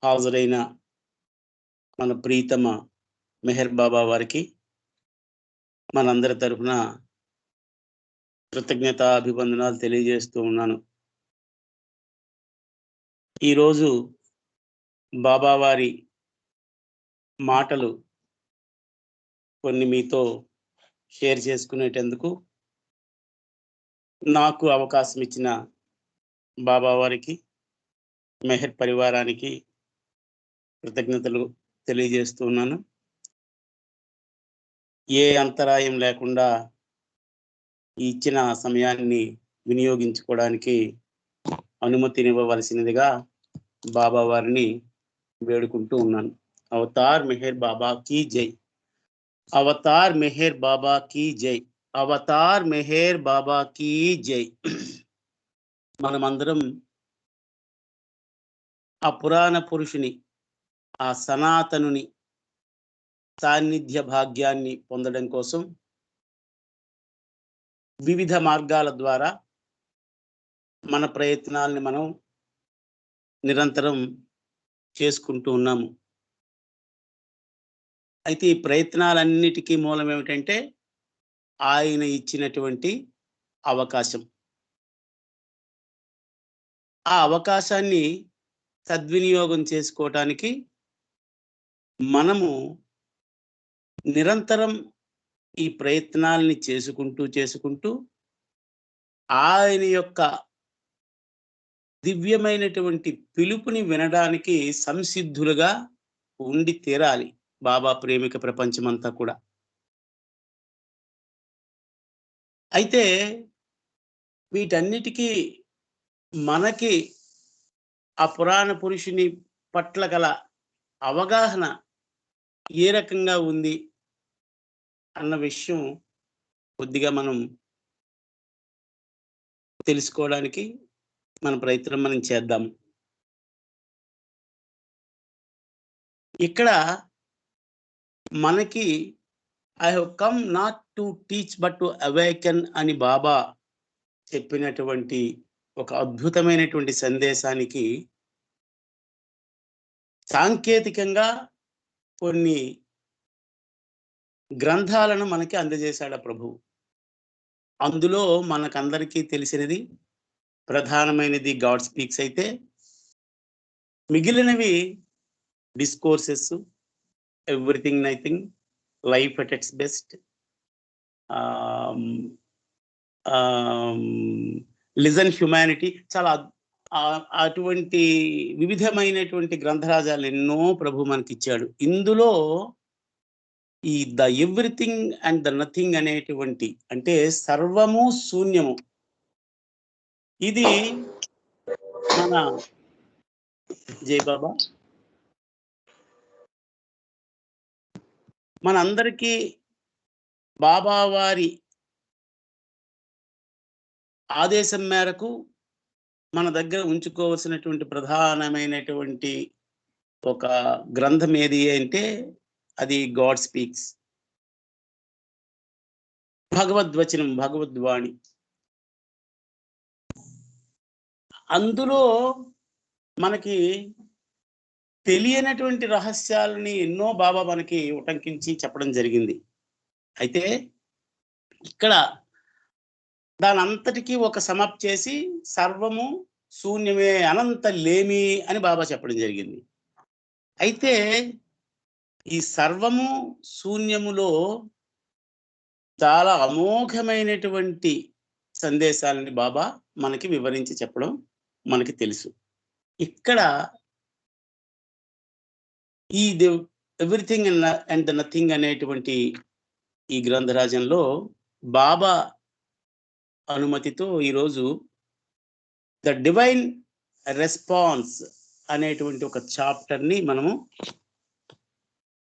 హాజరైన మన ప్రీతమ మెహర్ బాబా వారికి మనందరి తరఫున కృతజ్ఞతాభివందనాలు తెలియజేస్తూ ఉన్నాను. ఈరోజు బాబావారి మాటలు కొన్ని మీతో షేర్ చేసుకునేటందుకు నాకు అవకాశం ఇచ్చిన బాబావారికి, మెహర్ పరివారానికి కృతజ్ఞతలు తెలియజేస్తూ ఉన్నాను. ఏ అంతరాయం లేకుండా ఇచ్చిన సమయాన్ని వినియోగించుకోవడానికి అనుమతినివ్వవలసినదిగా బాబా వారిని వేడుకుంటూ ఉన్నాను. అవతార్ మెహర్ బాబా కీ జై. అవతార్ మెహర్ బాబా కీ జై. అవతార్ మెహర్ బాబా కీ జై. మనమందరం ఆ పురాణ పురుషుని, ఆ సనాతనుని సాన్నిధ్య భాగ్యాన్ని పొందడం కోసం వివిధ మార్గాల ద్వారా మన ప్రయత్నాల్ని మనం నిరంతరం చేసుకుంటూ ఉన్నాము. అయితే ఈ ప్రయత్నాలన్నిటికీ మూలం ఏమిటంటే ఆయన ఇచ్చినటువంటి అవకాశం. ఆ అవకాశాన్ని సద్వినియోగం చేసుకోవటానికి మనము నిరంతరం ఈ ప్రయత్నాల్ని చేసుకుంటూ ఆయన యొక్క దివ్యమైనటువంటి పిలుపుని వినడానికి సంసిద్ధులుగా ఉండి తీరాలి. బాబా ప్రేమిక ప్రపంచమంతా కూడా. అయితే వీటన్నిటికీ మనకి ఆ పురాణ పురుషుని పట్ల గల అవగాహన ఏ రకంగా ఉంది అన్న విషయం కొద్దిగా మనం తెలుసుకోవడానికి మన ప్రయత్నం మనం చేద్దాం. ఇక్కడ మనకి I have come not to teach but to awaken అని బాబా చెప్పినటువంటి ఒక అద్భుతమైనటువంటి సందేశానికి సాంకేతికంగా కొన్ని గ్రంథాలను మనకి అందజేశాడు ప్రభువు. అందులో మనకందరికీ తెలిసినది ప్రధానమైనది గాడ్ స్పీక్స్ అయితే, మిగిలినవి discourses, everything nothing, life at its best, listen humanity, చాలా అటువంటి వివిధమైనటువంటి గ్రంథరాజాలు ఎన్నో ప్రభు మనకిచ్చాడు. ఇందులో ఈ the everything and the nothing అనేటువంటి, అంటే సర్వము శూన్యము, ఇది మన జై బాబా మనందరికీ బాబా వారి ఆదేశం మేరకు మన దగ్గర ఉంచుకోవాల్సినటువంటి ప్రధానమైనటువంటి ఒక గ్రంథం ఏది అంటే అది గాడ్ స్పీక్స్, భగవద్వచనం, భగవద్వాణి. అందులో మనకి తెలియనటువంటి రహస్యాలని ఎన్నో బాబా మనకి ఉటంకించి చెప్పడం జరిగింది. అయితే ఇక్కడ దాని అంతటికీ ఒక సమాప్తి చేసి సర్వము శూన్యమే, అనంత లేమి అని బాబా చెప్పడం జరిగింది. అయితే ఈ సర్వము శూన్యములో చాలా అమోఘమైనటువంటి సందేశాలని బాబా మనకి వివరించి చెప్పడం మనకి తెలుసు. ఇక్కడ ఈ ఎవ్రీథింగ్ అండ్ ద నథింగ్ అనేటువంటి ఈ గ్రంథరాజంలో బాబా అనుమతితో ఈరోజు ద డివైన్ రెస్పాన్స్ అనేటువంటి ఒక చాప్టర్ని మనము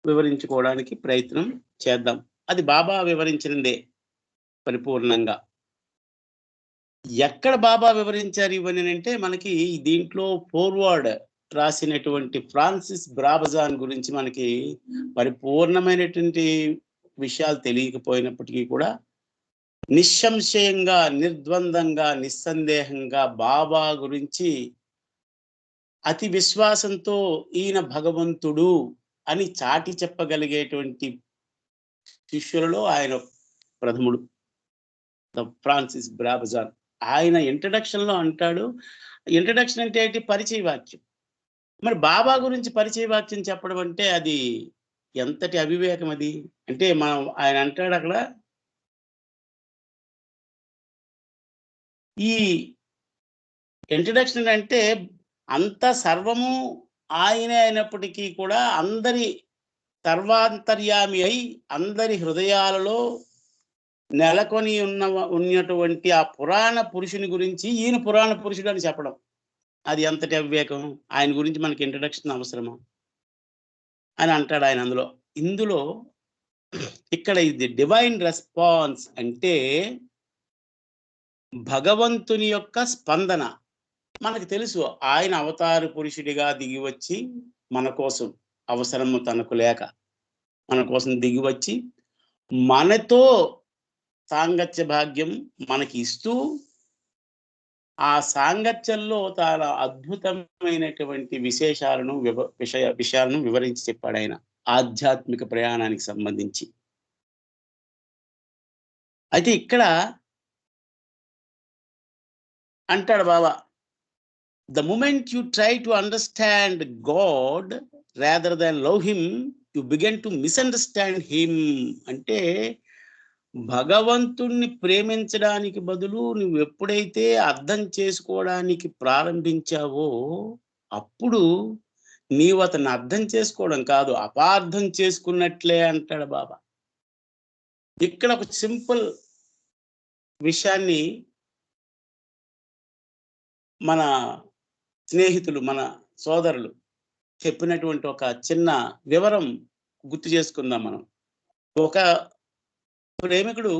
వివరించుకోవడానికి ప్రయత్నం చేద్దాం. అది బాబా వివరించినదే పరిపూర్ణంగా. ఎక్కడ బాబా వివరించారు ఇవన్నీ అంటే మనకి దీంట్లో ఫోర్వర్డ్ రాసినటువంటి ఫ్రాన్సిస్ బ్రాబజాన్ గురించి మనకి పరిపూర్ణమైనటువంటి విషయాలు తెలియకపోయినప్పటికీ కూడా నిస్సంశయంగా, నిర్ద్వందంగా, నిస్సందేహంగా బాబా గురించి అతి విశ్వాసంతో ఈయన భగవంతుడు అని చాటి చెప్పగలిగేటువంటి శిష్యులలో ఆయన ప్రథముడు, ఫ్రాన్సిస్ బ్రాబజాన్. ఆయన ఇంట్రడక్షన్ లో అంటాడు, ఇంట్రడక్షన్ అంటే ఏంటి? పరిచయ వాక్యం. మరి బాబా గురించి పరిచయ వాక్యం చెప్పడం అంటే అది ఎంతటి అవివేకం అది. అంటే మనం ఆయన అంటాడు అక్కడ, ఈ ఇంట్రడక్షన్ అంటే అంత సర్వము ఆయనే అయినప్పటికీ కూడా అందరి సర్వాంతర్యామి అయి అందరి హృదయాలలో నెలకొని ఉన్నటువంటి ఆ పురాణ పురుషుని గురించి ఈయన పురాణ పురుషుడు అని చెప్పడం అది ఎంతటి అవివేకం. ఆయన గురించి మనకి ఇంట్రడక్షన్ అవసరమా అని అంటాడు ఆయన అందులో. ఇందులో ఇక్కడ ఇది డివైన్ రెస్పాన్స్ అంటే భగవంతుని యొక్క స్పందన. మనకు తెలుసు ఆయన అవతార పురుషుడిగా దిగి వచ్చి మన కోసం, అవసరము తనకు లేక మన కోసం దిగి వచ్చి మనతో సాంగత్య భాగ్యం మనకి ఇస్తూ ఆ సాంగత్యంలో చాలా అద్భుతమైనటువంటి విషయాలను వివరించి చెప్పాడు ఆయన ఆధ్యాత్మిక ప్రయాణానికి సంబంధించి. అయితే ఇక్కడ అంటాడు బాబా, the moment you try to understand God rather than love him, you begin to misunderstand him. అంటే భగవంతుణ్ణి ప్రేమించడానికి బదులు నువ్వు ఎప్పుడైతే అర్థం చేసుకోవడానికి ప్రారంభించావో అప్పుడు నీవు అతన్ని అర్థం చేసుకోవడం కాదు, అపార్థం చేసుకున్నట్లే అంటాడు బాబా. ఇక్కడ ఒక సింపుల్ విషయాన్ని మన స్నేహితులు, మన సోదరులు చెప్పినటువంటి ఒక చిన్న వివరం గుర్తు చేసుకుందాం మనం. ఒక ప్రేమికుడు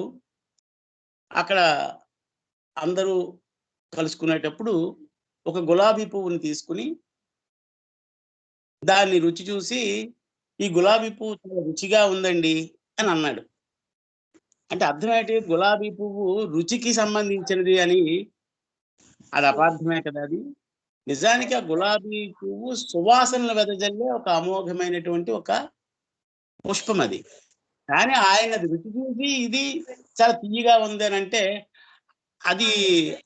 అక్కడ అందరూ కలుసుకునేటప్పుడు ఒక గులాబీ పువ్వుని తీసుకుని దాన్ని రుచి చూసి, ఈ గులాబీ పువ్వు చాలా రుచిగా ఉందండి అని అన్నాడు. అంటే అర్థం ఏంటి? గులాబీ పువ్వు రుచికి సంబంధించినది అని. అది అపార్థమే కదా అది. నిజానికి ఆ గులాబీ పువ్వు సువాసనలు వెదజల్లే ఒక అమోఘమైనటువంటి ఒక పుష్పం అది. కానీ ఆయన అది రుచి చూసి ఇది చాలా తీయగా ఉంది అని అంటే అది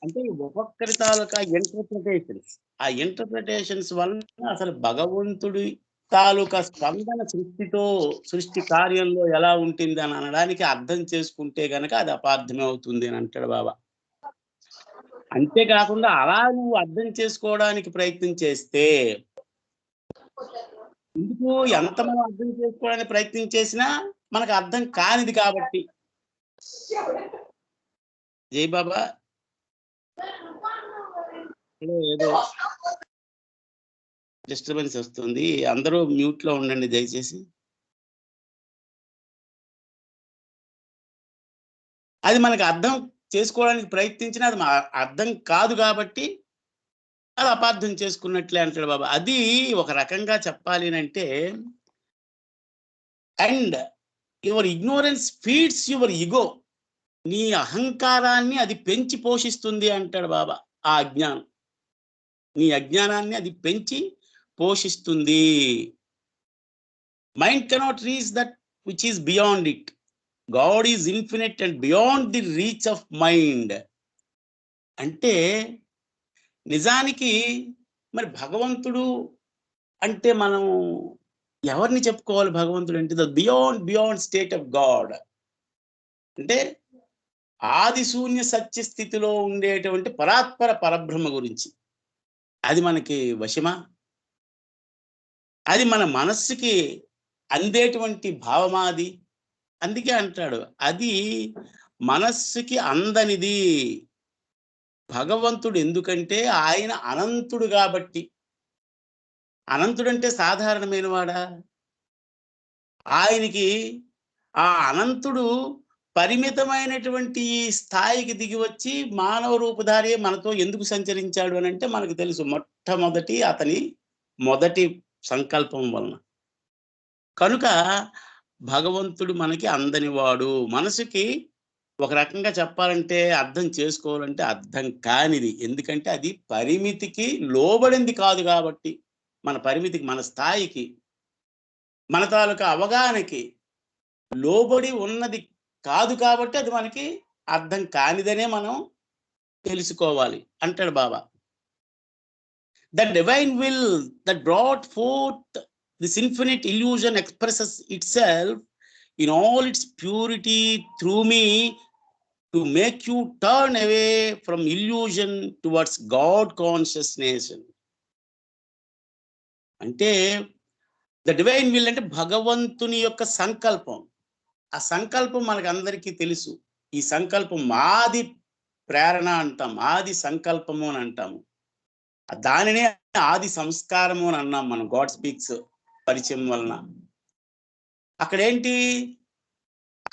అంటే ఒక్కొక్కరి తాలూకా ఇంటర్ప్రిటేషన్స్, ఆ ఇంటర్ప్రిటేషన్స్ వలన అసలు భగవంతుడి తాలూకా స్పందన సృష్టి కార్యంలో ఎలా ఉంటుంది అని అనడానికి అర్థం చేసుకుంటే గనక అది అపార్థమే అవుతుంది అని అంటాడు బాబా. అంతేకాకుండా అలా నువ్వు అర్థం చేసుకోవడానికి ప్రయత్నం చేస్తే ఎందుకు ఎంత మనం అర్థం చేసుకోవడానికి ప్రయత్నం చేసినా మనకు అర్థం కానిది కాబట్టి. జై బాబా. ఏదో డిస్టర్బెన్స్ వస్తుంది, అందరూ మ్యూట్ లో ఉండండి దయచేసి. అది మనకు అర్థం చేసుకోవడానికి ప్రయత్నించినా అది అర్థం కాదు కాబట్టి అది అపార్థం చేసుకున్నట్లే అంటాడు బాబా. అది ఒక రకంగా చెప్పాలి అంటే, and your ignorance feeds your ego. నీ అహంకారాన్ని అది పెంచి పోషిస్తుంది అంటాడు బాబా. ఆ అజ్ఞానం, నీ అజ్ఞానాన్ని అది పెంచి పోషిస్తుంది. Mind cannot reach that which is beyond it. God is infinite and beyond the reach of mind. అంటే నిజానికి మరి భగవంతుడు అంటే మనం ఎవరిని చెప్పుకోవాలి? భగవంతుడు అంటే the beyond state of God. అంటే ఆది శూన్య సత్య స్థితిలో ఉండేటువంటి పరాత్పర పరబ్రహ్మ గురించి. అది మనకి వశమా? అది మన మనస్సుకి అందేటువంటి భావమాది. అందుకే అంటాడు అది మనస్సుకి అందనిది భగవంతుడు. ఎందుకంటే ఆయన అనంతుడు కాబట్టి. అనంతుడంటే సాధారణమైన వాడా? ఆయనకి ఆ అనంతుడు పరిమితమైనటువంటి ఈ స్థాయికి దిగి వచ్చి మానవ రూపధారి మనతో ఎందుకు సంచరించాడు అని అంటే మనకు తెలుసు. మొట్టమొదటి అతని మొదటి సంకల్పం వలన. కనుక భగవంతుడు మనకి అందనివాడు. మనసుకి ఒక రకంగా చెప్పాలంటే, అర్థం చేసుకోవాలంటే అర్థం కానిది. ఎందుకంటే అది పరిమితికి లోబడింది కాదు కాబట్టి. మన పరిమితికి, మన స్థాయికి, మన తాలూకా అవగాహనకి లోబడి ఉన్నది కాదు కాబట్టి అది మనకి అర్థం కానిదనే మనం తెలుసుకోవాలి అంటాడు బాబా. The divine will that brought forth this infinite illusion expresses itself in all its purity through me to make you turn away from illusion towards God consciousness. అంటే ద డివైన్ విల్ అంటే భగవంతుని యొక్క సంకల్పం. ఆ సంకల్పం మనకందరికీ తెలుసు. ఈ సంకల్పం ఆది ప్రేరణ అంటాం. ఆది సంకల్పము అని అంటాము. దానినే ఆది సంస్కారము అని అన్నాం మనం గాడ్ స్పీక్స్ పరిచయం వలన. అక్కడేంటి,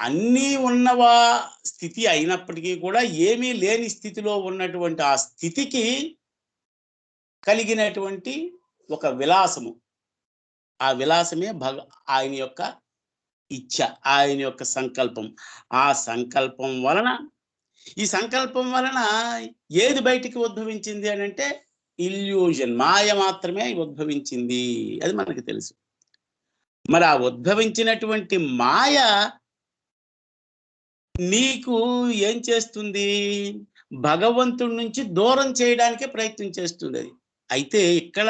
అన్నీ ఉన్నవా స్థితి అయినప్పటికీ కూడా ఏమీ లేని స్థితిలో ఉన్నటువంటి ఆ స్థితికి కలిగినటువంటి ఒక విలాసము. ఆ విలాసమే ఆయన యొక్క ఇచ్ఛ, ఆయన యొక్క సంకల్పం. ఆ సంకల్పం వలన, ఈ సంకల్పం వలన ఏది బయటికి ఉద్భవించింది అని అంటే ఇల్యూజన్, మాయ మాత్రమే ఉద్భవించింది. అది మనకు తెలుసు. మరి ఆ ఉద్భవించినటువంటి మాయ నీకు ఏం చేస్తుంది, భగవంతుడి నుంచి దూరం చేయడానికే ప్రయత్నం చేస్తుంది అది. అయితే ఇక్కడ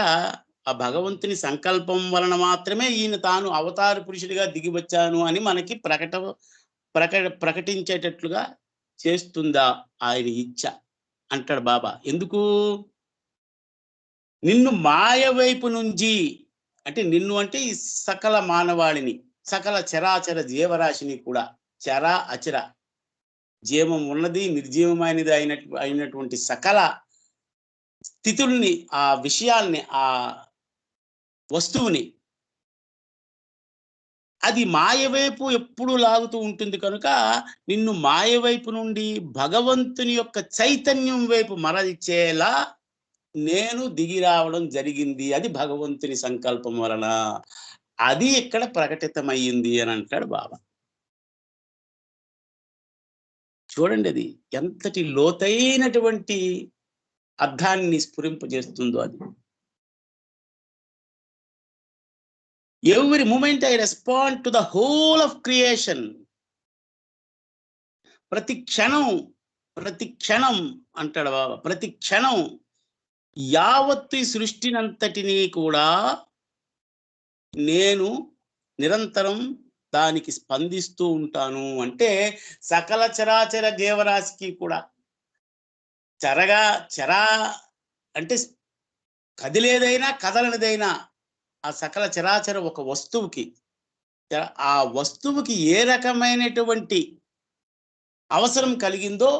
ఆ భగవంతుని సంకల్పం వలన మాత్రమే ఈయన తాను అవతార పురుషుడిగా దిగి వచ్చాను అని మనకి ప్రకటించేటట్లుగా చేస్తుందా ఆయన ఇచ్ఛ అంటాడు బాబా. ఎందుకు, నిన్ను మాయ వైపు నుంచి, అంటే నిన్ను అంటే ఈ సకల మానవాళిని, సకల చరాచర జీవరాశిని కూడా, చర అచర, జీవం ఉన్నది నిర్జీవమైనది అయినటువంటి సకల స్థితుల్ని, ఆ విషయాల్ని, ఆ వస్తువుని అది మాయవైపు ఎప్పుడు లాగుతూ ఉంటుంది కనుక నిన్ను మాయవైపు నుండి భగవంతుని యొక్క చైతన్యం వైపు మరల్చేలా నేను దిగి రావడం జరిగింది. అది భగవంతుని సంకల్పం వలన. అది ఇక్కడ ప్రకటితమయ్యింది అని అంటాడు బాబా. చూడండి అది ఎంతటి లోతైనటువంటి అర్థాన్ని స్ఫురింపజేస్తుందో అది. Every moment I respond to the whole of creation. ప్రతి క్షణం అంటాడు బాబా, ప్రతి క్షణం యావత్తు ఈ సృష్టినంతటినీ కూడా నేను నిరంతరం దానికి స్పందిస్తూ ఉంటాను. అంటే సకల చరాచర జీవరాశికి కూడా, చరా అంటే కదిలేదైనా కదలనిదైనా ఆ సకల చరాచర ఒక వస్తువుకి, ఆ వస్తువుకి ఏ రకమైనటువంటి అవసరం కలిగిందో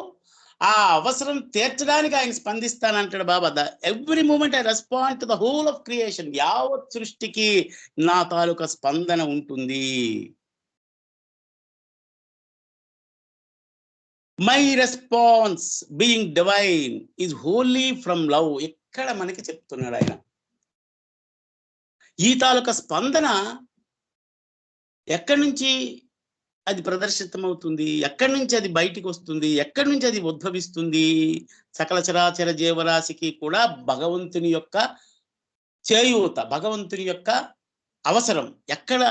ఆ అవసరం తీర్చడానికి ఆయన స్పందిస్తానంటాడు Baba. Every moment I respond to the whole of creation. యావత్ సృష్టికి నా తాలూకా స్పందన ఉంటుంది. My response being divine is wholly from love. ఇక్కడ మనకి చెప్తున్నాడు ఆయన. ఈ తాలూకా స్పందన ఎక్కడి నుంచి అది ప్రదర్శితమవుతుంది, ఎక్కడి నుంచి అది బయటికి వస్తుంది, ఎక్కడి నుంచి అది ఉద్భవిస్తుంది? సకల చరాచర జీవరాశికి కూడా భగవంతుని యొక్క చేయూత, భగవంతుని యొక్క అవసరం ఎక్కడ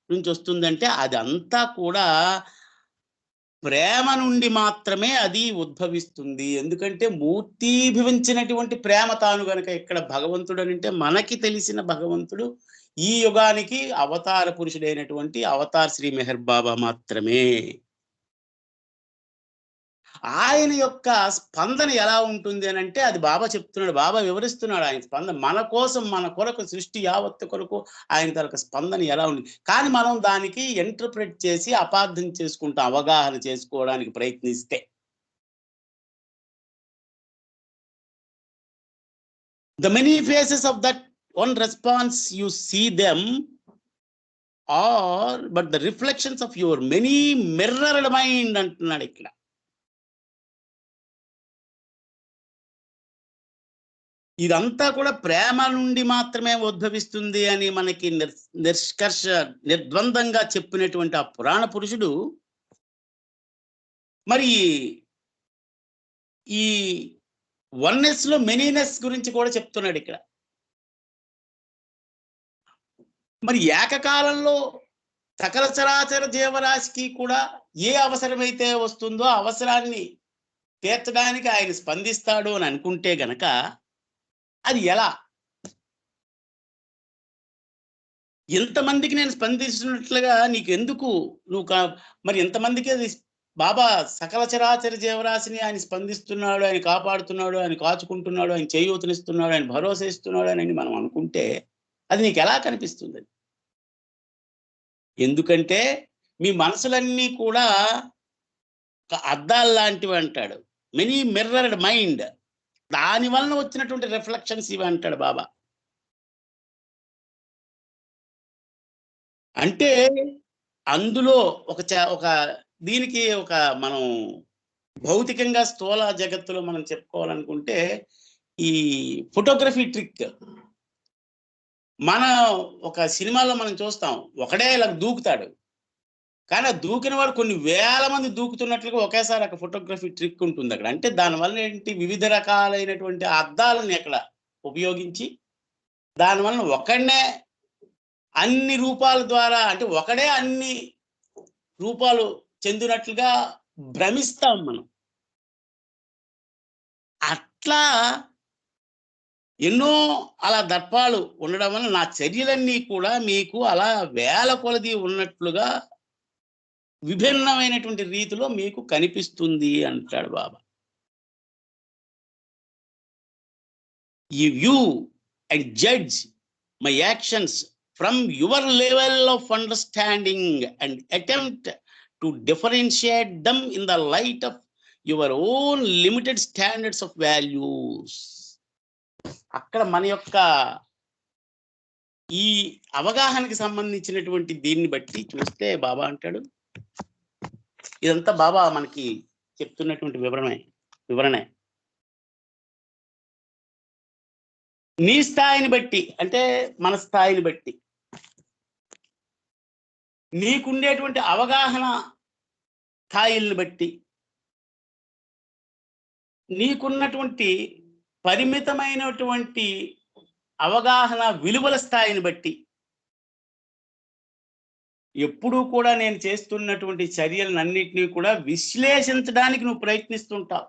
నుంచి వస్తుందంటే అది అంతా కూడా ప్రేమ నుండి మాత్రమే అది ఉద్భవిస్తుంది. ఎందుకంటే మూర్తీభవించినటువంటి ప్రేమ తాను గనక. ఇక్కడ భగవంతుడు అంటే మనకి తెలిసిన భగవంతుడు ఈ యుగానికి అవతార పురుషుడైనటువంటి అవతార్ శ్రీ మెహర్ బాబా మాత్రమే. ఆయన యొక్క స్పందన ఎలా ఉంటుంది అని అంటే అది బాబా చెప్తున్నాడు, బాబా వివరిస్తున్నాడు ఆయన స్పందన. మన కోసం, మన కొరకు, సృష్టి యావత్తు కొరకు ఆయన తన స్పందన ఎలా ఉంది. కానీ మనం దానికి ఇంటర్ప్రెట్ చేసి అపార్థం చేసుకుంటాం, అవగాహన చేసుకోవడానికి ప్రయత్నిస్తే. The many faces of that one response you see them are but the reflections of your many mirrored mind అంటున్నాడు ఇక్కడ. ఇదంతా కూడా ప్రేమ నుండి మాత్రమే ఉద్భవిస్తుంది అని మనకి నిర్ద్వందంగా చెప్పినటువంటి ఆ పురాణ పురుషుడు మరి ఈ వన్నెస్ లో మెనీనెస్ గురించి కూడా చెప్తున్నాడు ఇక్కడ. మరి ఏకకాలంలో సకల చరాచర జీవరాశికి కూడా ఏ అవసరమైతే వస్తుందో అవసరాన్ని తీర్చడానికి ఆయన స్పందిస్తాడు అని అనుకుంటే గనక అది ఎలా? ఎంతమందికి నేను స్పందిస్తున్నట్లుగా నీకు ఎందుకు మరి ఎంతమందికి అది బాబా సకల చరాచర జీవరాశిని ఆయన స్పందిస్తున్నాడు, ఆయన కాపాడుతున్నాడు, ఆయన కాచుకుంటున్నాడు, ఆయన చేయూతనిస్తున్నాడు, ఆయన భరోసా ఇస్తున్నాడు అని మనం అనుకుంటే అది నీకు ఎలా కనిపిస్తుంది? ఎందుకంటే మీ మనసులన్నీ కూడా అద్దాలు లాంటివి అంటాడు. మెనీ మిర్రర్డ్ మైండ్, దాని వలన వచ్చినటువంటి రిఫ్లెక్షన్స్ ఇవి అంటాడు బాబా. అంటే అందులో ఒక దీనికి ఒక మనం భౌతికంగా స్థూల జగత్తులో మనం చెప్పుకోవాలనుకుంటే ఈ ఫోటోగ్రఫీ ట్రిక్. మన ఒక సినిమాలో మనం చూస్తాం, ఒకడే ఇలా దూకుతాడు, కానీ ఆ దూకిన వాడు కొన్ని వేల మంది దూకుతున్నట్లుగా ఒకేసారి ఒక ఫోటోగ్రఫీ ట్రిక్ ఉంటుంది అక్కడ. అంటే దానివల్ల ఏంటి, వివిధ రకాలైనటువంటి అద్దాలని అక్కడ ఉపయోగించి దానివల్ల ఒకడనే అన్ని రూపాల ద్వారా, అంటే ఒకడే అన్ని రూపాలు చెందినట్లుగా భ్రమిస్తాం మనం. అట్లా ఎన్నో అలా దర్పాలు ఉండడం వల్ల నా చర్యలన్నీ కూడా మీకు అలా వేల కొలది ఉన్నట్లుగా విభిన్నమైనటువంటి రీతిలో మీకు కనిపిస్తుంది అంటాడు బాబా. You view and judge my actions from your level of understanding and attempt to differentiate them in the light of your own limited standards of values. అక్కడ మన యొక్క ఈ అవగాహనకి సంబంధించినటువంటి దీన్ని బట్టి చూస్తే బాబా అంటాడు, ఇదంతా బాబా మనకి చెప్తున్నటువంటి వివరణే. నీ స్థాయిని బట్టి, అంటే మన స్థాయిని బట్టి, నీకుండేటువంటి అవగాహన స్థాయిల్ని బట్టి, నీకున్నటువంటి పరిమితమైనటువంటి అవగాహన విలువల స్థాయిని బట్టి ఎప్పుడూ కూడా నేను చేస్తున్నటువంటి చర్యలన్నింటినీ కూడా విశ్లేషించడానికి నువ్వు ప్రయత్నిస్తుంటావు.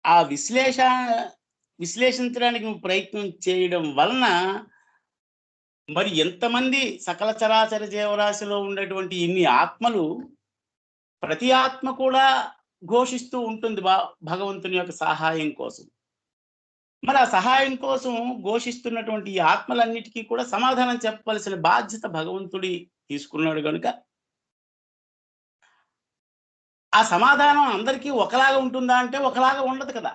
ఆ విశ్లేషించడానికి నువ్వు ప్రయత్నం చేయడం వలన మరి ఎంతమంది సకల చరాచర జీవరాశిలో ఉండేటువంటి ఇన్ని ఆత్మలు, ప్రతి ఆత్మ కూడా ఘోషిస్తూ ఉంటుంది భగవంతుని యొక్క సహాయం కోసం. మరి ఆ సహాయం కోసం ఘోషిస్తున్నటువంటి ఈ ఆత్మలన్నిటికీ కూడా సమాధానం చెప్పవలసిన బాధ్యత భగవంతుడి తీసుకున్నాడు కనుక ఆ సమాధానం అందరికీ ఒకలాగా ఉంటుందా అంటే ఒకలాగా ఉండదు కదా.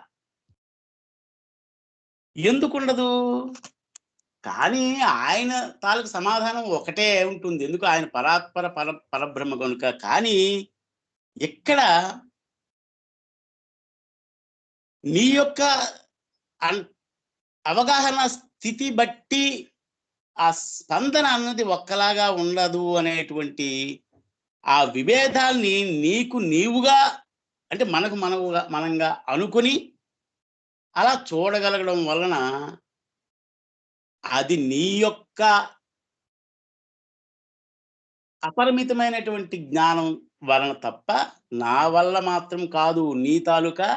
ఎందుకు ఉండదు? కానీ ఆయన తాలూకు సమాధానం ఒకటే ఉంటుంది. ఎందుకు? ఆయన పరబ్రహ్మ కనుక. కానీ ఇక్కడ నీ యొక్క అవగాహన స్థితి బట్టి ఆ స్పందన అన్నది ఒక్కలాగా ఉండదు అనేటువంటి ఆ విభేదాల్ని నీవుగా, అంటే మనంగా అనుకుని అలా చూడగలగడం వలన అది నీ యొక్క అపరిమితమైనటువంటి జ్ఞానం వలన తప్ప నా వల్ల మాత్రం కాదు. నీ తాలూకా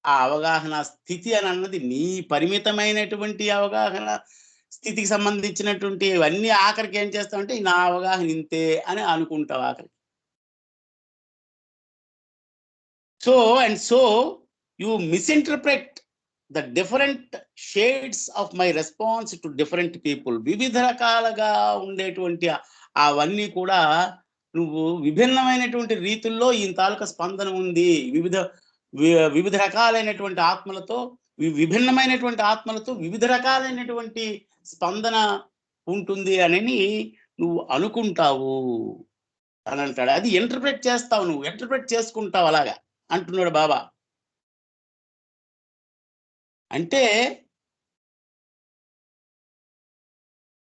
ఆ అవగాహన స్థితి అని అన్నది నీ పరిమితమైనటువంటి అవగాహన స్థితికి సంబంధించినటువంటి ఇవన్నీ ఆఖరికి ఏం చేస్తావంటే నా అవగాహన ఇంతే అని అనుకుంటావు ఆఖరికి. So you misinterpret the different shades of my response to different people. వివిధ రకాలుగా ఉండేటువంటి అవన్నీ కూడా నువ్వు విభిన్నమైనటువంటి రీతుల్లో ఈ తాలూకా స్పందన ఉంది. వివిధ రకాలైనటువంటి ఆత్మలతో, విభిన్నమైనటువంటి ఆత్మలతో వివిధ రకాలైనటువంటి స్పందన ఉంటుంది అని నువ్వు అనుకుంటావు అని అంటాడు. అది ఇంటర్ప్రెట్ చేస్తావు, నువ్వు ఇంటర్ప్రెట్ చేసుకుంటావు అలాగా అంటున్నాడు బాబా. అంటే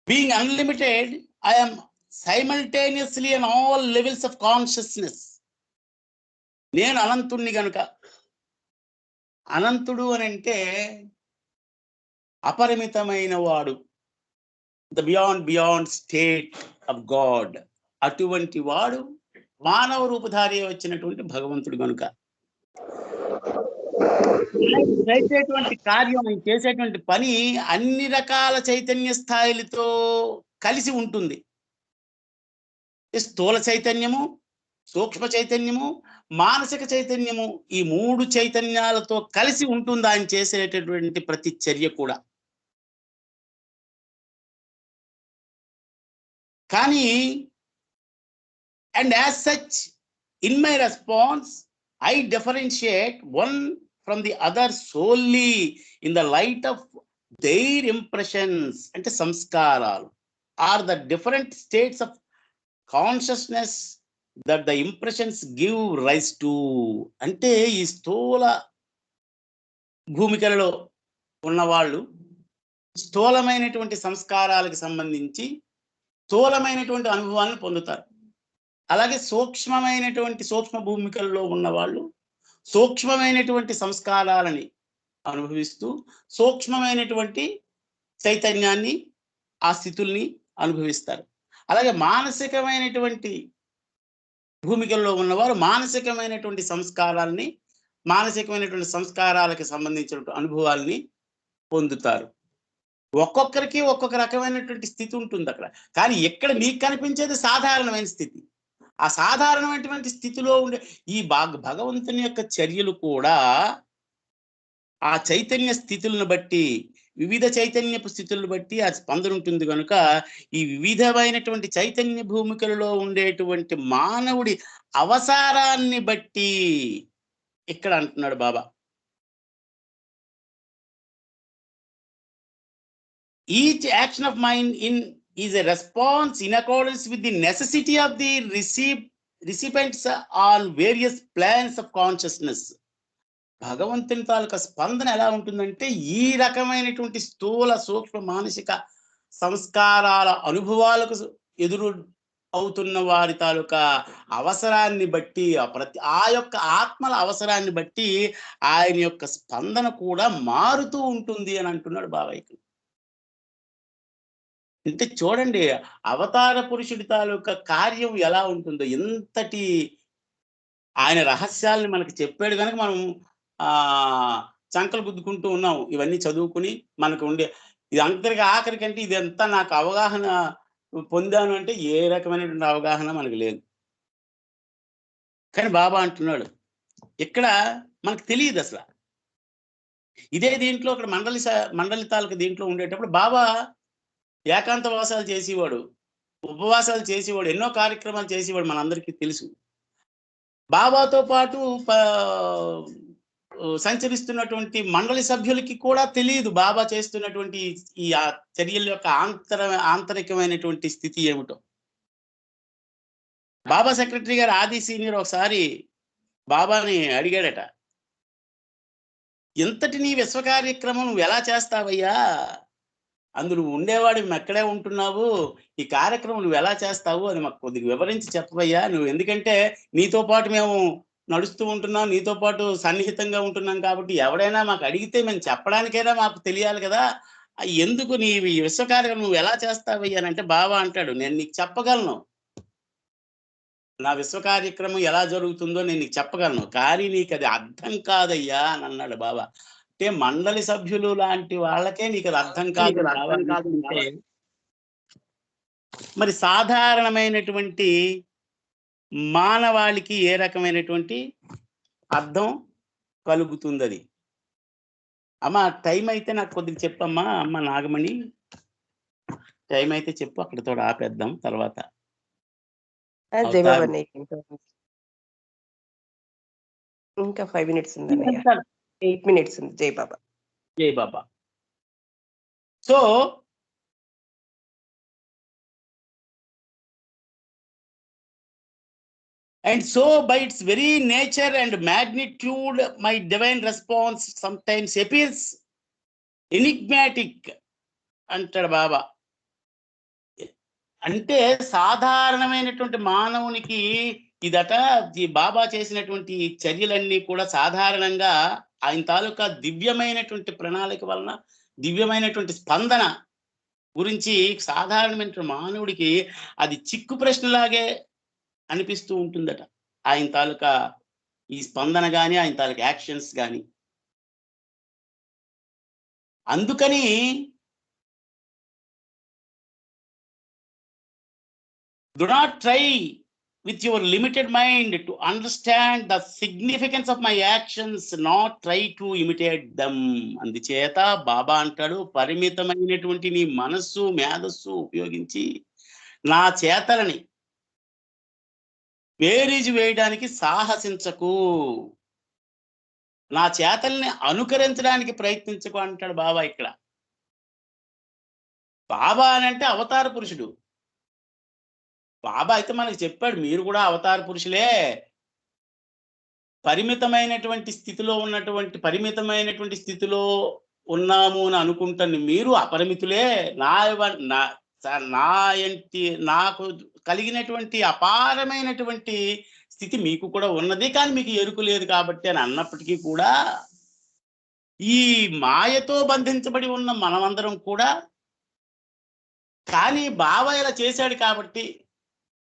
being unlimited, I am simultaneously in all levels of consciousness. నేను అనంతుణ్ణి గనుక. అనంతుడు అని అంటే అపరిమితమైన వాడు, the beyond state of God. అటువంటి వాడు మానవ రూపధారి వచ్చినటువంటి భగవంతుడు గనుక చేసేటువంటి కార్యం, చేసేటువంటి పని అన్ని రకాల చైతన్య స్థాయిలతో కలిసి ఉంటుంది. స్థూల చైతన్యము, సూక్ష్మ చైతన్యము, మానసిక చైతన్యము, ఈ 3 చైతన్యాలతో కలిసి ఉంటుంది ఆయన చేసేటటువంటి ప్రతి చర్య కూడా. కానీ and as such, in my response, I differentiate one from the other solely in the light of their impressions ante samskaralu are the different states of consciousness that the impressions give rise to. అంటే ఈ స్థూల భూమికలలో ఉన్నవాళ్ళు స్థూలమైనటువంటి సంస్కారాలకు సంబంధించి స్థూలమైనటువంటి అనుభవాలను పొందుతారు. అలాగే సూక్ష్మ భూమికల్లో ఉన్నవాళ్ళు సూక్ష్మమైనటువంటి సంస్కారాలని అనుభవిస్తూ సూక్ష్మమైనటువంటి చైతన్యాన్ని, ఆ స్థితుల్ని అనుభవిస్తారు. అలాగే మానసికమైనటువంటి భూమికల్లో ఉన్నవారు మానసికమైనటువంటి సంస్కారాలకి సంబంధించినటువంటి అనుభవాల్ని పొందుతారు. ఒక్కొక్కరికి ఒక్కొక్క రకమైనటువంటి స్థితి ఉంటుంది అక్కడ. కానీ ఇక్కడ మీకు కనిపించేది సాధారణమైన స్థితి. ఆ సాధారణమైనటువంటి స్థితిలో ఉండే ఈ భగవంతుని యొక్క చర్యలు కూడా ఆ చైతన్య స్థితులను బట్టి, వివిధ చైతన్యపు స్థితులను బట్టి ఆ స్పందన ఉంటుంది కనుక ఈ వివిధమైనటువంటి చైతన్య భూమికలలో ఉండేటువంటి మానవుడి అవసరాన్ని బట్టి ఇక్కడ అంటున్నాడు బాబా. Each action of mine is a response in accordance with the necessity of the recipients on various planes of consciousness. భగవంతుని తాలూకా స్పందన ఎలా ఉంటుందంటే ఈ రకమైనటువంటి స్థూల సూక్ష్మ మానసిక సంస్కారాల అనుభవాలకు ఎదురు అవుతున్న వారి తాలూకా అవసరాన్ని బట్టి, ఆ యొక్క ఆత్మల అవసరాన్ని బట్టి ఆయన యొక్క స్పందన కూడా మారుతూ ఉంటుంది అని అంటున్నాడు బాబాయ్కి. అంటే చూడండి, అవతార పురుషుడి తాలూకా కార్యం ఎలా ఉంటుందో, ఎంతటి ఆయన రహస్యాలను మనకి చెప్పాడు కనుక మనం చంకలు గుద్దుకుంటూ ఉన్నాం ఇవన్నీ చదువుకుని. మనకు ఉండే ఇది అందరికి ఆఖరికంటే ఇదంతా నాకు అవగాహన పొందాను అంటే ఏ రకమైనటువంటి అవగాహన మనకు లేదు. కానీ బాబా అంటున్నాడు ఇక్కడ మనకు తెలియదు అసలు. ఇదే దీంట్లో అక్కడ మండలి తాలూకా దీంట్లో ఉండేటప్పుడు బాబా ఏకాంత వాసాలు చేసేవాడు, ఉపవాసాలు చేసేవాడు, ఎన్నో కార్యక్రమాలు చేసేవాడు, మనందరికీ తెలుసు. బాబాతో పాటు సంచరిస్తున్నటువంటి మండలి సభ్యులకి కూడా తెలియదు బాబా చేస్తున్నటువంటి ఈ చర్యల యొక్క ఆంతరికమైనటువంటి స్థితి ఏమిటో. బాబా సెక్రటరీ గారు ఆది సీనియర్ ఒకసారి బాబాని అడిగాడట, ఎంతటి నీ విశ్వ కార్యక్రమం నువ్వు ఎలా చేస్తావయ్యా, అందు నువ్వు ఉండేవాడు ఎక్కడే ఉంటున్నావు, ఈ కార్యక్రమం నువ్వు ఎలా చేస్తావు అని మాకు కొద్దిగా వివరించి చెప్పవయ్యా నువ్వు, ఎందుకంటే నీతో పాటు మేము నడుస్తూ ఉంటున్నాం, నీతో పాటు సన్నిహితంగా ఉంటున్నాం కాబట్టి ఎవడైనా మాకు అడిగితే మేము చెప్పడానికైనా మాకు తెలియాలి కదా, ఎందుకు నీ విశ్వ కార్యక్రమం నువ్వు ఎలా చేస్తావయ్యా అని అంటే బాబా అంటాడు, నేను నీకు చెప్పగలను, నా విశ్వ కార్యక్రమం ఎలా జరుగుతుందో నేను నీకు చెప్పగలను, కానీ నీకు అది అర్థం కాదయ్యా అని అన్నాడు బాబా. అంటే మండలి సభ్యులు లాంటి వాళ్ళకే నీకు అది అర్థం కాదు. మరి సాధారణమైనటువంటి మానవాళికి ఏ రకమైనటువంటి అర్థం కలుగుతుంది అది? అమ్మ టైం అయితే నాకు కొద్దిగా చెప్పమ్మా, అమ్మ నాగమణి టైం అయితే చెప్పు, అక్కడితో ఆపేద్దాం తర్వాత. ఇంకా 5 minutes ఉందన్నయ్య. 8 minutes ఉంది. జై బాబా. జై Baba. So and so by its very nature and magnitude my divine response sometimes appears enigmatic అంటాడు బాబా. అంటే సాధారణమైనటువంటి మానవునికి ఇదట ఈ బాబా చేసినటువంటి చర్యలన్నీ కూడా సాధారణంగా ఆయన తాలూకా దివ్యమైనటువంటి ప్రణాళిక వలన, దివ్యమైనటువంటి స్పందన గురించి సాధారణమైన మానవుడికి అది చిక్కు ప్రశ్నలాగే అనిపిస్తూ ఉంటుందట. ఆయన తాలూకా ఈ స్పందన కానీ, ఆయన తాలూకా యాక్షన్స్ కానీ. అందుకని do not try with your limited mind to understand the significance of my actions, not try to imitate them. అందుచేత బాబా అంటాడు, పరిమితమైనటువంటి నీ మనస్సు మేధస్సు ఉపయోగించి నా చేతలని బేరీజు వేయడానికి సాహసించకు, నా చేతల్ని అనుకరించడానికి ప్రయత్నించకు అంటాడు బాబా ఇక్కడ. బాబా అని అంటే అవతార పురుషుడు. బాబా అయితే మనకి చెప్పాడు, మీరు కూడా అవతార పురుషులే, పరిమితమైనటువంటి స్థితిలో ఉన్నాము అని అనుకుంటాను, మీరు అపరిమితులే, నాకు కలిగినటువంటి అపారమైనటువంటి స్థితి మీకు కూడా ఉన్నది, కానీ మీకు ఎరుకు లేదు కాబట్టి అని అన్నప్పటికీ కూడా ఈ మాయతో బంధించబడి ఉన్న మనమందరం కూడా, కానీ బాబా ఇలా చేశాడు కాబట్టి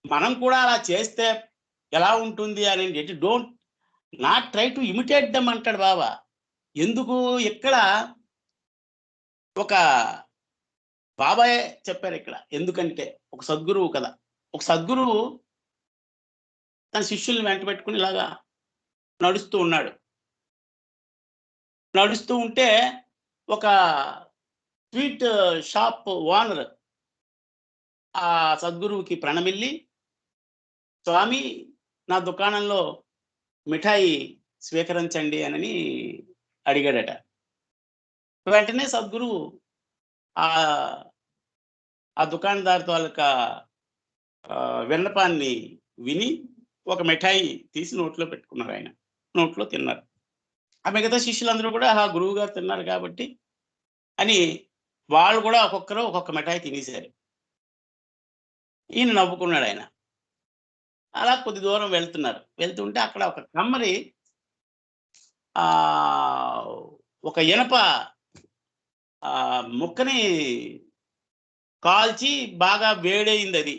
మనం కూడా అలా చేస్తే ఎలా ఉంటుంది అని don't not try to imitate them అంటాడు బాబా. ఎందుకు ఇక్కడ ఒక బాబాయే చెప్పారు ఇక్కడ. ఎందుకంటే ఒక సద్గురువు కదా, ఒక సద్గురువు తన శిష్యుల్ని వెంట పెట్టుకుని ఇలాగా నడుస్తూ ఉన్నాడు. నడుస్తూ ఉంటే ఒక స్వీట్ షాప్ ఓనర్ ఆ సద్గురువుకి ప్రణమిల్లి, స్వామి నా దుకాణంలో మిఠాయి స్వీకరించండి అని అడిగాడట. వెంటనే సద్గురువు ఆ దుకాణదారు తాలూకా విన్నపాన్ని విని ఒక మిఠాయి తీసి నోట్లో పెట్టుకున్నారు. ఆయన నోట్లో తిన్నారు. ఆ మిగతా శిష్యులందరూ కూడా ఆ గురువు గారు తిన్నారు కాబట్టి అని వాళ్ళు కూడా ఒక్కొక్క మిఠాయి తినేశారు. ఈయన నవ్వుకున్నాడు. ఆయన అలా కొద్ది దూరం వెళ్తుంటే అక్కడ ఒక కమ్మరి ఒక ఇనప ముక్కని కాల్చి బాగా వేడైంది. అది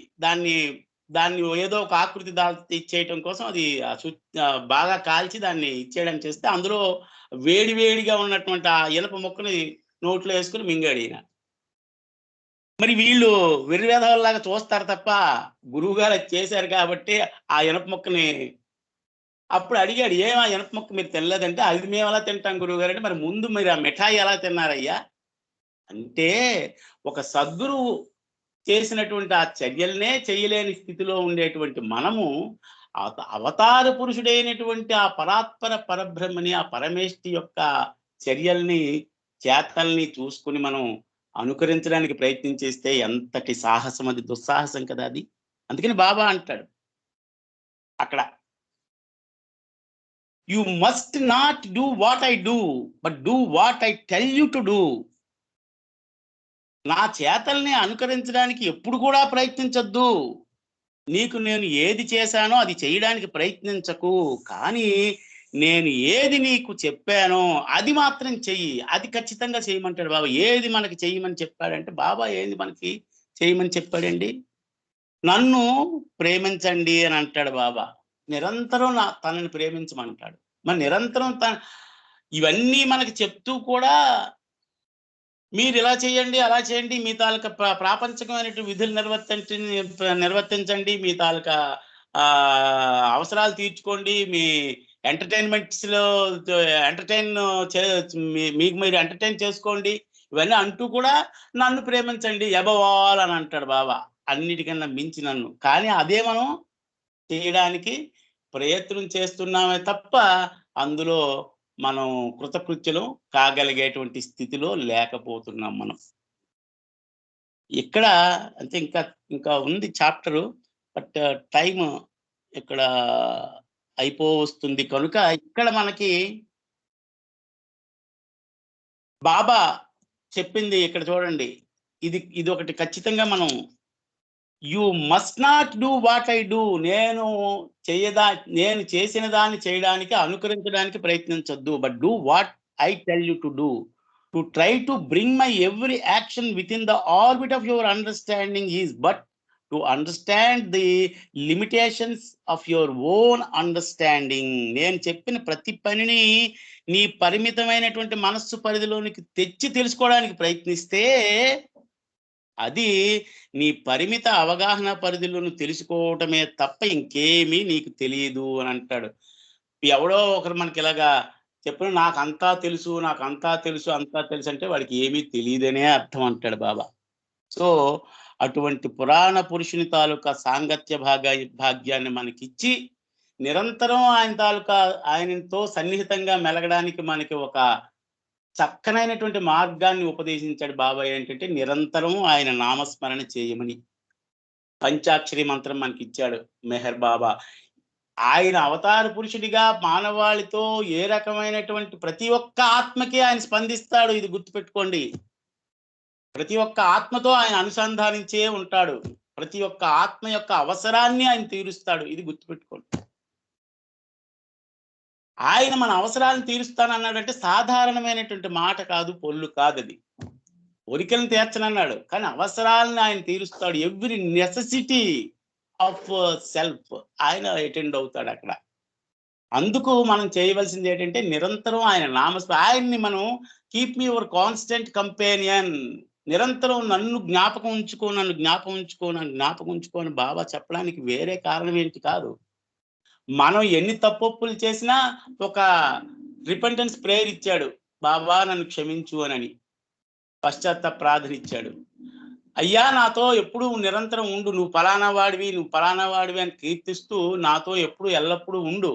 దాన్ని ఏదో ఒక ఆకృతి ఇచ్చేయటం కోసం అది బాగా కాల్చి దాన్ని ఇచ్చేయడం చేస్తే అందులో వేడిగా ఉన్నటువంటి ఆ ఇనప ముక్కని నోట్లో వేసుకుని మింగాడు ఈయన. మరి వీళ్ళు వెర్రివేధవల్లాగా చూస్తారు తప్ప గురువు గారు అది చేశారు కాబట్టి ఆ ఇనప మొక్కని అప్పుడు అడిగాడు, ఆ ఇనప మొక్క మీరు తినలేదంటే, అది మేము ఎలా తింటాం గురువు గారు అంటే, మరి ముందు మీరు ఆ మిఠాయి ఎలా తిన్నారయ్యా అంటే, ఒక సద్గురువు చేసినటువంటి ఆ చర్యలనే చేయలేని స్థితిలో ఉండేటువంటి మనము అవతార పురుషుడైనటువంటి ఆ పరాత్పర పరబ్రహ్మని, ఆ పరమేష్టి యొక్క చర్యల్ని చేతల్ని చూసుకుని మనం అనుకరించడానికి ప్రయత్నం చేస్తే ఎంతటి సాహసం, అది దుస్సాహసం కదా అది. అందుకని బాబా అంటాడు అక్కడ, you must not do what I do but do what I tell you to do. నా చేతల్ని అనుకరించడానికి ఎప్పుడు కూడా ప్రయత్నించొద్దు. నీకు నేను ఏది చేశానో అది చేయడానికి ప్రయత్నించకు, కానీ నేను ఏది నీకు చెప్పానో అది మాత్రం చెయ్యి. అది ఖచ్చితంగా చేయమంటాడు బాబా. ఏది మనకి చేయమని చెప్పాడంటే, బాబా ఏది మనకి చేయమని చెప్పాడండి? నన్ను ప్రేమించండి అని అంటాడు బాబా. నిరంతరం తనని ప్రేమించమంటాడు. మరి నిరంతరం ఇవన్నీ మనకి చెప్తూ కూడా మీరు ఇలా చేయండి, అలా చేయండి, మీ తాలూకా ప్రాపంచికమైనటువంటి విధులు నిర్వర్తించండి, మీ తాలూకా అవసరాలు తీర్చుకోండి, మీ ఎంటర్టైన్మెంట్స్లో మీకు మీరు ఎంటర్టైన్ చేసుకోండి, ఇవన్నీ అంటూ కూడా నన్ను ప్రేమించండి అబవ్ ఆల్ అని అంటాడు బాబా. అన్నిటికన్నా మించి నన్ను. కానీ అదే మనం చేయడానికి ప్రయత్నం చేస్తున్నామే తప్ప అందులో మనం కృతకృత్యులు కాగలిగేటువంటి స్థితిలో లేకపోతున్నాం మనం. ఇక్కడ అంటే ఇంకా ఉంది చాప్టరు, బట్ టైం ఇక్కడ అయిపోవస్తుంది కనుక ఇక్కడ మనకి బాబా చెప్పింది ఇక్కడ చూడండి. ఇది ఒకటి ఖచ్చితంగా మనం you must not do what I do. నేను చేసిన దాన్ని చేయడానికి, అనుకరించడానికి ప్రయత్నించొద్దు. But do what I tell you to do. To try to bring my every action within the orbit of your understanding is but to understand the limitations of your own understanding. నేను చెప్పిన ప్రతి పనిని నీ పరిమితమైనటువంటి మనస్సు పరిధిలోనికి తెచ్చి తెలుసుకోవడానికి ప్రయత్నిస్తే అది నీ పరిమిత అవగాహన పరిధిలోను తెలుసుకోవటమే తప్ప ఇంకేమీ నీకు తెలియదు అని అంటాడు. ఎవడో ఒకరు మనకి ఇలాగా చెప్పిన నాకు అంతా తెలుసు, నాకు అంతా తెలుసు, అంతా తెలుసు అంటే వాడికి ఏమీ తెలియదనే అర్థం అంటాడు బాబా. సో అటువంటి పురాణ పురుషుని తాలూకా సాంగత్య భాగ్యాన్ని మనకిచ్చి నిరంతరం ఆయన తాలూకా ఆయనతో సన్నిహితంగా మెలగడానికి మనకి ఒక చక్కనైనటువంటి మార్గాన్ని ఉపదేశించాడు బాబా. ఏంటంటే నిరంతరం ఆయన నామస్మరణ చేయమని పంచాక్షరి మంత్రం మనకి ఇచ్చాడు మెహర్ బాబా. ఆయన అవతార పురుషుడిగా మానవాళితో ఏ రకమైనటువంటి ప్రతి ఒక్క ఆత్మకి ఆయన స్పందిస్తాడు. ఇది గుర్తుపెట్టుకోండి. ప్రతి ఒక్క ఆత్మతో ఆయన అనుసంధానించే ఉంటాడు. ప్రతి ఒక్క ఆత్మ యొక్క అవసరాన్ని ఆయన తీరుస్తాడు. ఇది గుర్తుపెట్టుకోండి. ఆయన మన అవసరాలను తీరుస్తానన్నాడంటే సాధారణమైనటువంటి మాట కాదు, పొల్లు కాదు. అది కోరికలను తీర్చనన్నాడు, కానీ అవసరాలను ఆయన తీరుస్తాడు. ఎవ్రీ నెసెసిటీ ఆఫ్ సెల్ఫ్ ఆయన అటెండ్ అవుతాడు అక్కడ. అందుకు మనం చేయవలసింది ఏంటంటే నిరంతరం ఆయన ఆయన్ని మనం keep me your constant companion. నిరంతరం నన్ను జ్ఞాపకం ఉంచుకో, నన్ను జ్ఞాపకం ఉంచుకో, నన్ను జ్ఞాపకం ఉంచుకో అని బాబా చెప్పడానికి వేరే కారణం ఏంటి కాదు. మనం ఎన్ని తప్పొప్పులు చేసినా ఒక రిపెంటెన్స్ ప్రేయర్ ఇచ్చాడు, బాబా నన్ను క్షమించు అని పశ్చాత్తాప ప్రార్థన ఇచ్చాడు. అయ్యా నాతో ఎప్పుడు నిరంతరం ఉండు, నువ్వు ఫలానా వాడివి, నువ్వు ఫలానా వాడివి అని కీర్తిస్తూ నాతో ఎప్పుడు ఎల్లప్పుడూ ఉండు,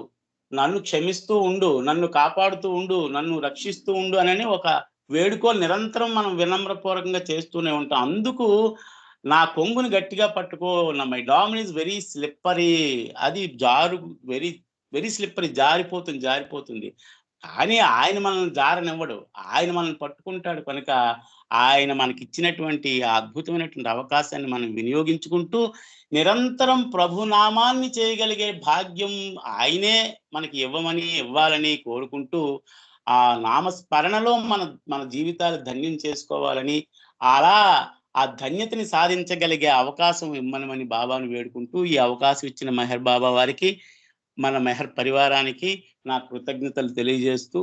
నన్ను క్షమిస్తూ ఉండు, నన్ను కాపాడుతూ ఉండు, నన్ను రక్షిస్తూ ఉండు అని ఒక వేడుకో నిరంతరం మనం వినమ్రపూర్వకంగా చేస్తూనే ఉంటాం. అందుకు నా కొంగుని గట్టిగా పట్టుకో, మై డామిన్ ఈజ్ వెరీ స్లిప్పరీ. అది వెరీ వెరీ స్లిప్పరీ, జారిపోతుంది. కానీ ఆయన మనల్ని జారనివ్వడు, ఆయన మనల్ని పట్టుకుంటాడు. కనుక ఆయన మనకిచ్చినటువంటి ఆ అద్భుతమైనటువంటి అవకాశాన్ని మనం వినియోగించుకుంటూ నిరంతరం ప్రభునామాన్ని చేయగలిగే భాగ్యం ఆయనే మనకి ఇవ్వాలని కోరుకుంటూ ఆ నామస్మరణలో మన జీవితాలు ధన్యం చేసుకోవాలని, అలా ఆ ధన్యతని సాధించగలిగే అవకాశం ఇమ్మనమని బాబాను వేడుకుంటూ ఈ అవకాశం ఇచ్చిన మెహర్ బాబా వారికి, మన మెహర్ పరివారానికి నా కృతజ్ఞతలు తెలియజేస్తూ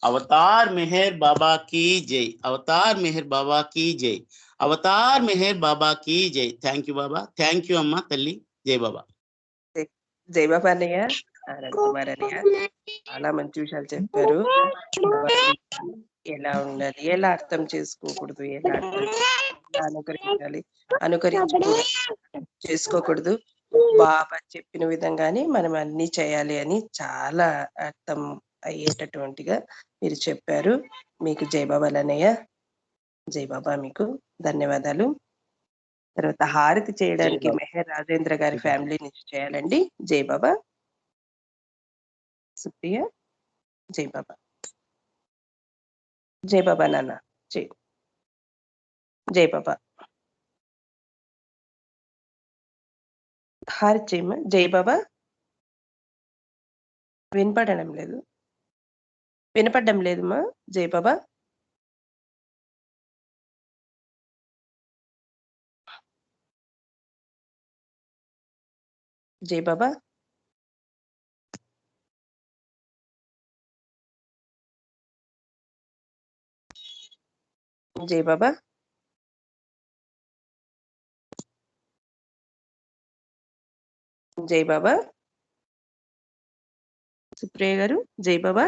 అవతార్ మెహర్ బాబా కీ జై, అవతార్ మెహర్ బాబా కీ జై, అవతార్ మెహర్ బాబా కీ జై. Thank you Baba. Thank you అమ్మ తల్లి. జై బాబా. జై బాబా అన్నయ్య, ఆనంద్ కుమార్ అన్నయ్య చాలా మంచి విషయాలు చెప్పారు. ఎలా ఉండాలి, ఎలా అర్థం చేసుకోకూడదు, ఎలా అనుకరించాలి, చేసుకోకూడదు, బాబా చెప్పిన విధంగానే మనం అన్ని చేయాలి అని చాలా అర్థం అయ్యేటటువంటిగా మీరు చెప్పారు. మీకు జై బాబాలు అన్నయ్య. జై బాబా, మీకు ధన్యవాదాలు. తర్వాత హారతి చేయడానికి మెహర్ రాజేంద్ర గారి ఫ్యామిలీ నుంచి చేయాలండి. జై బాబా. సుప్రియ. జై బాబా. జై బాబా నాన్న. జై బాబా. హారతి చేయమ్మా. జై బాబా. వినపడడం లేదమ్మా. జై బాబా. జై బాబా. జై బాబా. జై బాబా. సుప్రియ గారు. జై బాబా.